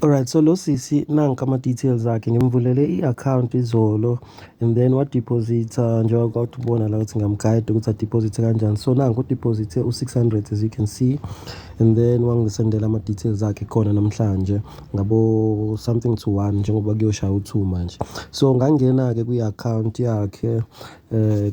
Alright, so lo sisi nanka ama-details akhe, ngimvulele i-account izolo and then wadephozitha njengoba kade ubona la ukuthi ngamguide ukuthi adephozithe kanjani. So nanku udephozithe u-600 as you can see, and then wangisendela ama-details akhe khona namhlanje ngabo something to 1 njengoba kuyoshaya u-2 manje. So ngangena-ke kwi-account yakhe,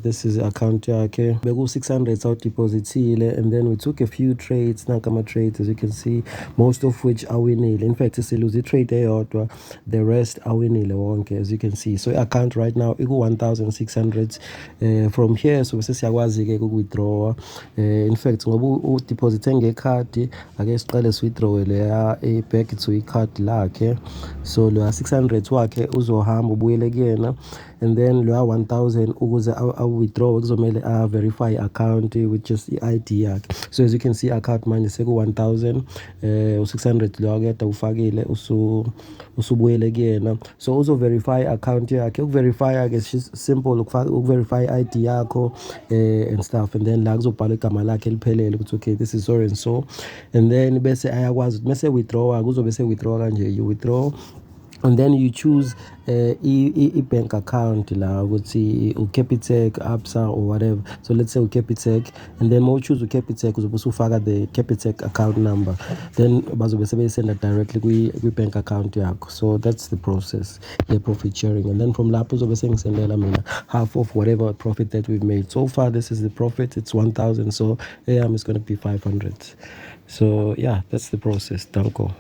this is i-account yakhe, beku-600 sawudephozithile, and then we took a few trades, nanka ama-trades as you can see, most of which awinile. In fact siluze i-trade eyodwa, the rest awinile wonke as you can see. So i-account right now iku-1600. From here so bese siyakwazi-ke uku-withdrawa. In fact ngoba udephozithe ngekhadi, ake siqale si-withdrawe leya back to ikhadi lakhe. So loya 600 wakhe uzohamba ubuyele kuyena, and then loya 1000 ukuze awu-withdraw kuzomele a-verify i-account with just i-ID yakhe. So as you can see account manje seku-1000, u-600 lo akade ufakile usubuyele kuyena. So uzo-verify i-account yakhe. Ukuverifya-ke simple, ukuverify i-ID yakho and stuff, and then la kuzobhalwa igama lakhe liphelele ukuthi okay this is so and so, and then bese ayakwazi ukuthi mase withdraw kuzobe se-withdraw kanje, you withdraw and then you choose i-bank account la ukuthi u-Capitec, ABSA or whatever. So let's say u-Capitec, and then ma choose u-Capitec uzobe usufaka the Capitec account number, then bazobe sebeyisenda directly kwi-bank account yakho. So that's the process, the profit sharing, and then from lapho uzobe sengisendela mina half of whatever profit that we've made so far. This is the profit, it's 1000, so it's going to be 500. So yeah, that's the process. Danko.